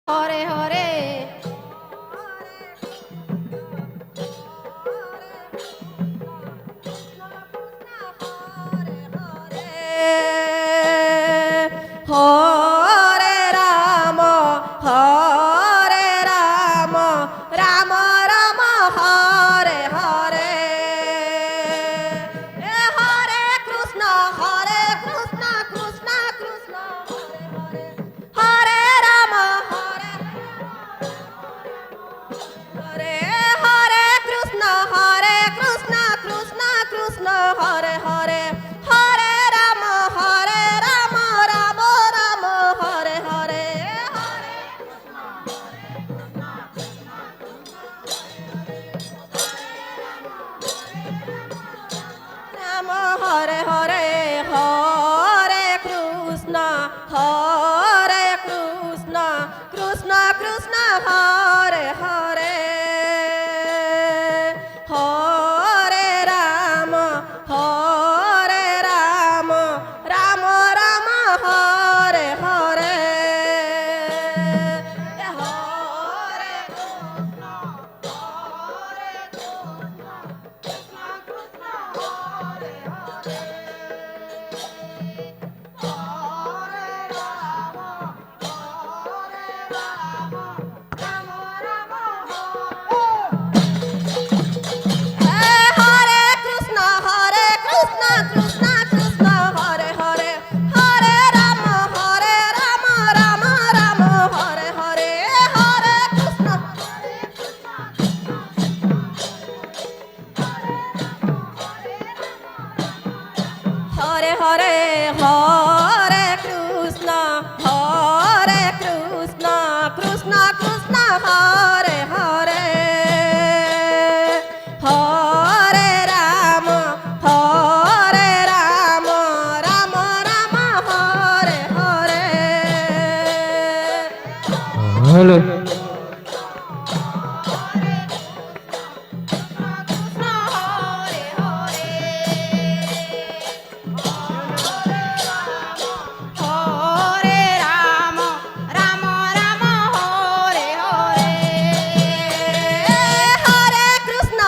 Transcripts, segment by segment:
হরে হরে হরে রাম হরে Ram Ram Ram Hare Hare Hare Krishna Krishna Krishna Hare Hare Hare Ram Hare Hare Hare Krishna Krishna Krishna Hare Hare Hare Ram Ram Ram Hare Hare Ram Hare Hare Hare Krishna Krishna Krishna Hare Hare Hare Ram Ram Ram Ram Hare Hare Hare Hare Krishna Krishna Krishna Hare Hare Hare Ram Ram Ram Hare Hare Hare Krishna Hare Hare Hare Krishna Krishna Krishna Hare Hare Hare Ram Ram Ram Hare Hare hello হরে Ram Ram Ram Hare Hare Hare Krishna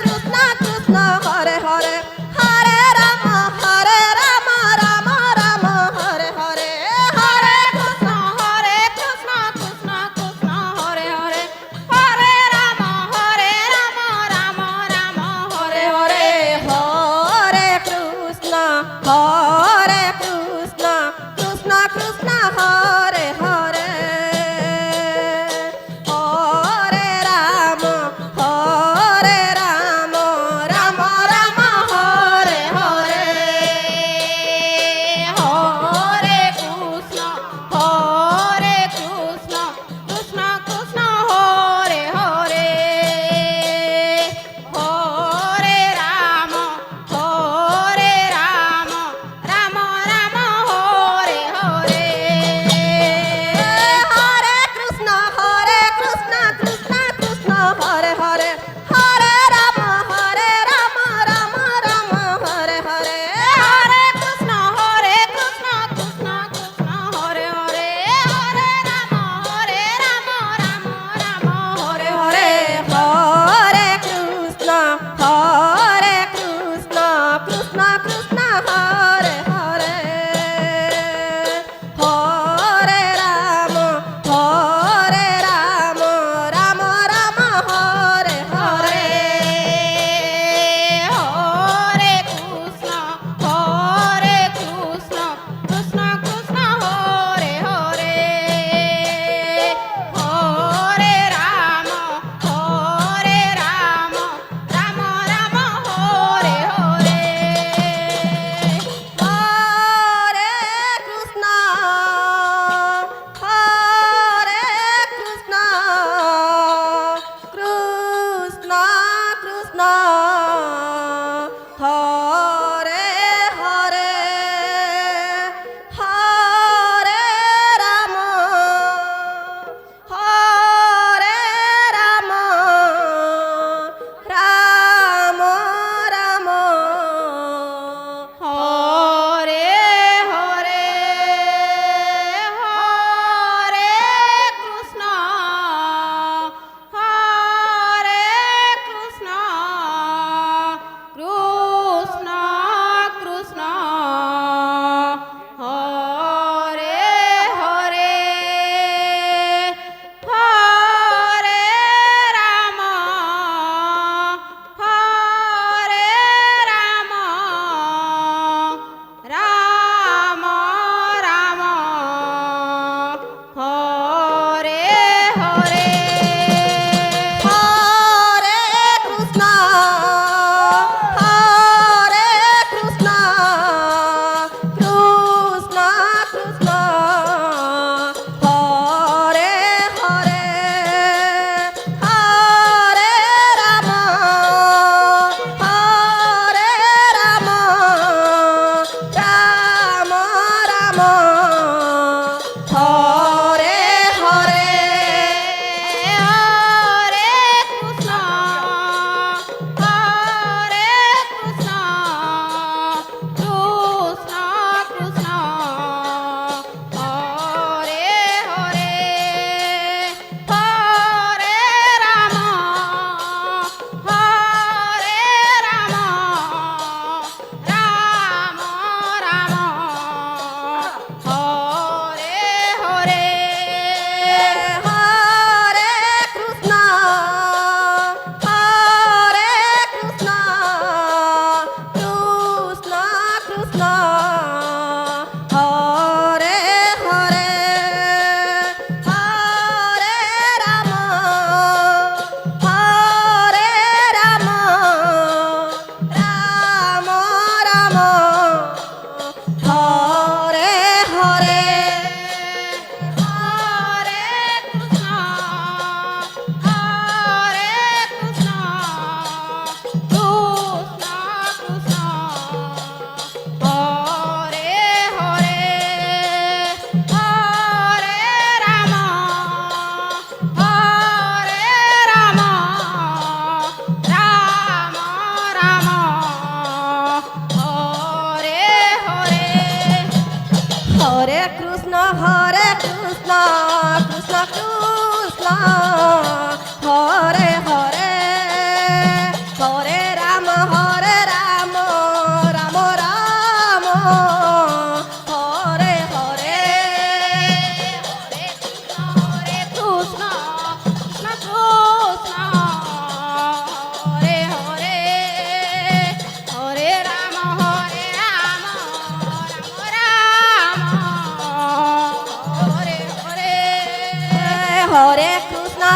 Krishna Krishna Hare Hare Hare Ram Ram Ram Hare Hare Hare Krishna Krishna Krishna Hare Hare Hare Ram Ram Ram Hare Hare Hare Krishna Krishna Krishna Hare Hare Hare Ram Ram Ram Hare Hare Hare Krishna Krishna Krishna Hare Hare Hare Ram Ram Ram Hare Hare Hare Krishna Krishna Krishna Hare Hare Hare Ram Ram Ram Hare Hare Hare Krishna Krishna Krishna Hare Hare Hare Ram Ram Hare Hare Hare Krishna Krishna Krishna Hare Hare Hare Ram Ram Ram Hare Hare Hare Krishna Krishna Krishna Hare Hare Hare Ram Ram Ram Hare Hare Hare Krishna Krishna Krishna Hare Hare Hare Ram Ram Ram Hare Hare Hare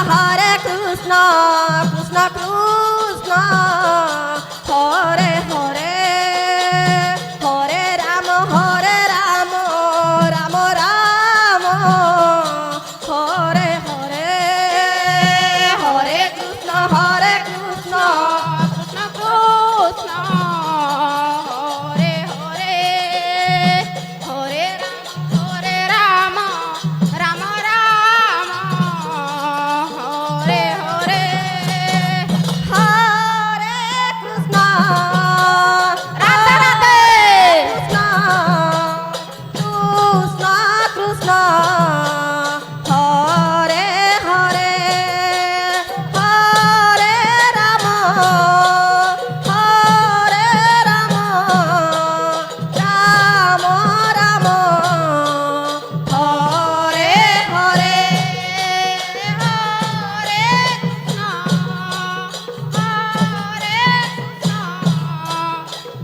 Hare Krishna, Krishna Krishna, Hare Hare, Hare Rama, Rama Rama, Hare Hare, Hare Krishna, Krishna Krishna, Hare Hare, Hare Rama, Rama Rama, Hare Hare, Hare Krishna, Radhe Radhe, Krishna Krishna, Hare Hare, Hare Rama, Rama Rama, Hare Hare, Hare Krishna,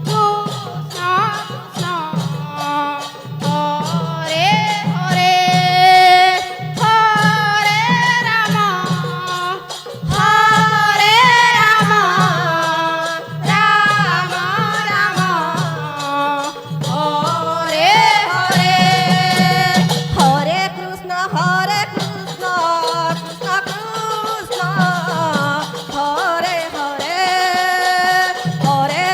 Krishna Krishna, Hare Hare, Hare Rama, Rama Rama, Hare Hare, Hare Krishna, Krishna Krishna, Hare Hare, Hare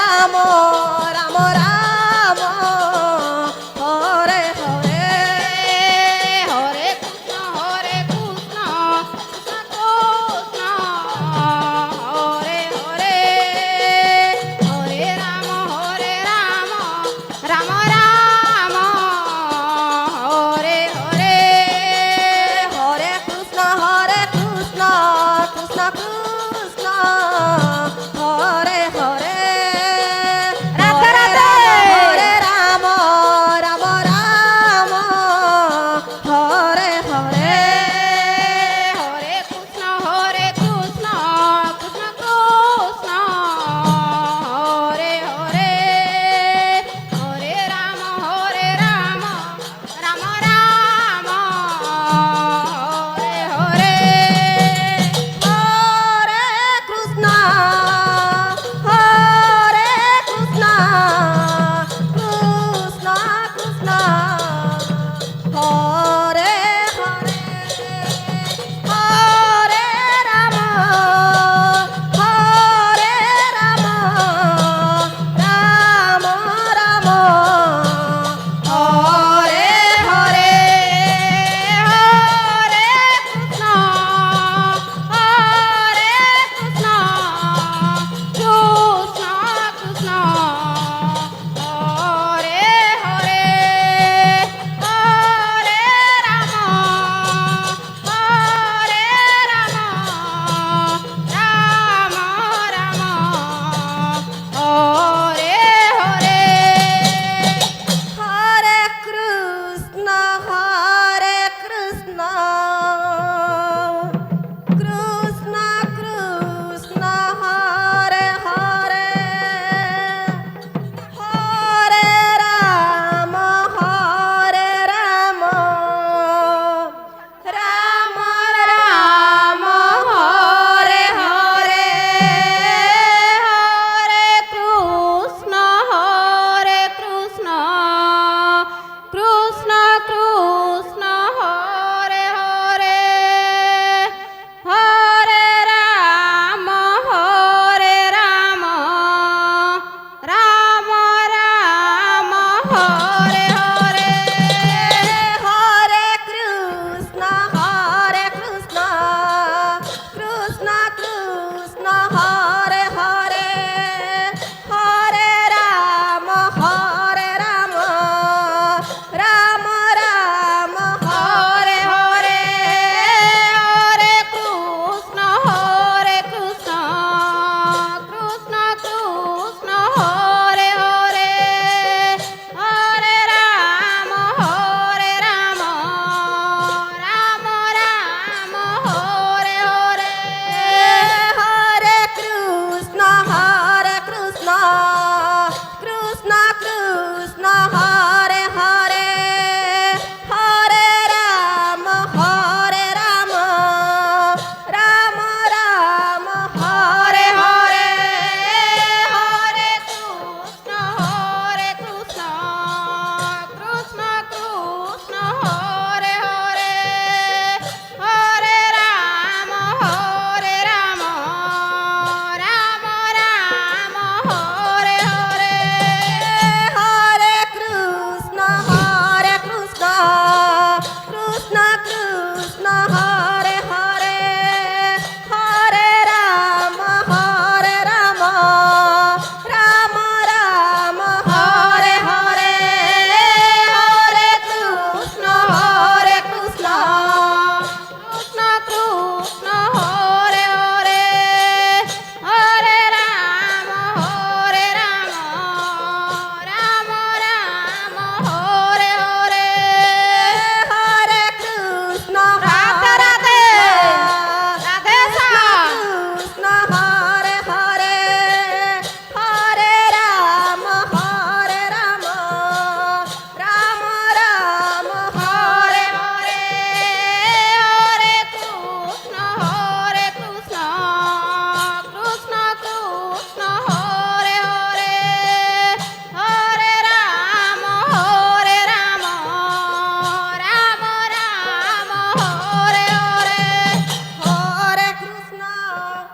Rama, Rama Rama, Hare Hare, Hare Krishna, Krishna Krishna, Hare Hare, Hare Rama, Rama Rama, Hare Hare, Hare Krishna, Krishna Krishna, Hare Hare, Radhe Radhe, Hare Rama, Rama Hare Hare, Hare Krishna, Krishna Krishna, Hare Hare, Hare Rama, Rama Rama, Hare Hare, Hare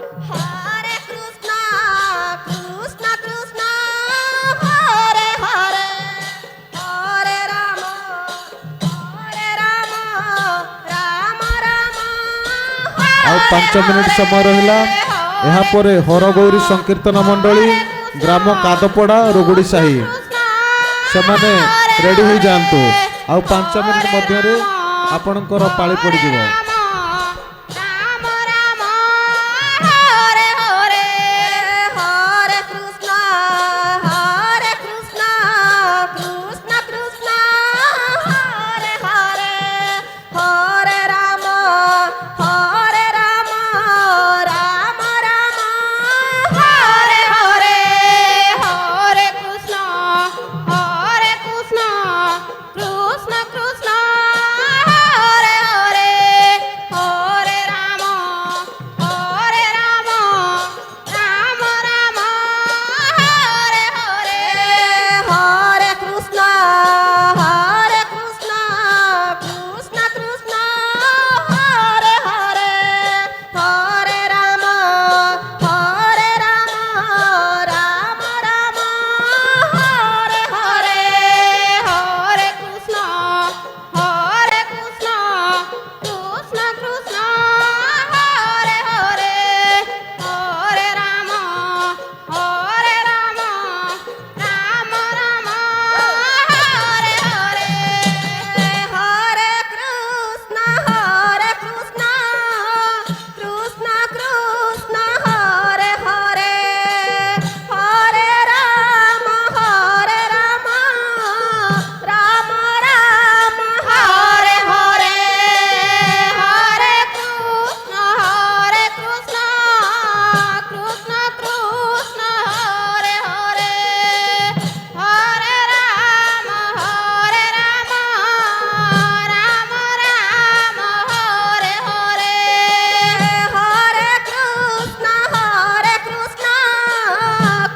Hare Krishna, Krishna Krishna, Hare Hare, Hare Rama, Rama Rama, ଆଉ 5 minute ସମୟ ରହିଲା। ଏହାପରେ ହରଗୌରୀ ସଂକୀର୍ତ୍ତନ ମଣ୍ଡଳୀ ଗ୍ରାମ କାଦପଡ଼ା ରୋଗୁଡ଼ି ସାହି ସେମାନେ ready ହୋଇଯାଆନ୍ତୁ। ଆଉ 5 ମିନିଟ୍ ମଧ୍ୟରେ ଆପଣଙ୍କର ପାଳି ପଡ଼ିଯିବ। Rama Rama, Hare Hare, Hare Krishna, Krishna Krishna, Hare Hare, Hare Rama, Rama Rama, Hare Hare, Hare Krishna, Krishna Krishna, Hare Hare, Hare Rama, Rama Rama, Hare Hare, Hare Krishna, Krishna Krishna, Hare Hare, Hare Rama, Rama Rama, Hare Hare, Hare Krishna, Krishna Krishna, Hare Hare, Hare Rama, Rama Rama, Hare Hare, Hare Krishna, Krishna Krishna, Hare Hare, Hare Rama, Rama Rama, Hare Hare, Hare Krishna, Krishna Krishna, Hare Hare, Hare Rama, Rama Rama, Hare Hare, Hare Krishna,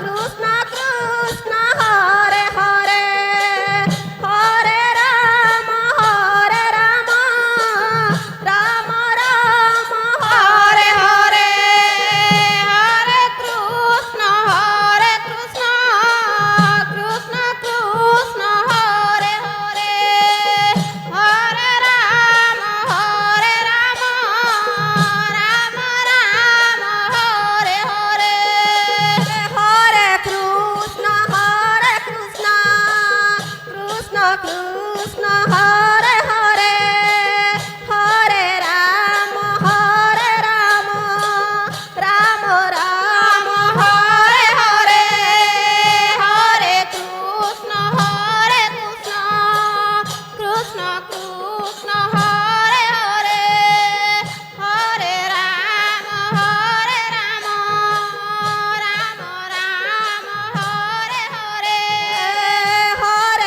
Krishna Krishna, Hare Hare, Hare Rama, Rama Rama, Hare Hare, Hare Krishna, Krishna Krishna, Hare Hare, Hare Rama, Rama Rama, Hare Hare, Hare Krishna, Krishna Krishna, Hare Hare, Hare Rama, Rama Rama, Hare Hare, Hare Krishna, Krishna Krishna, Hare Hare, Hare Rama, Rama Rama, Hare Hare, Hare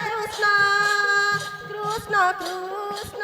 Krishna, Krishna Krishna,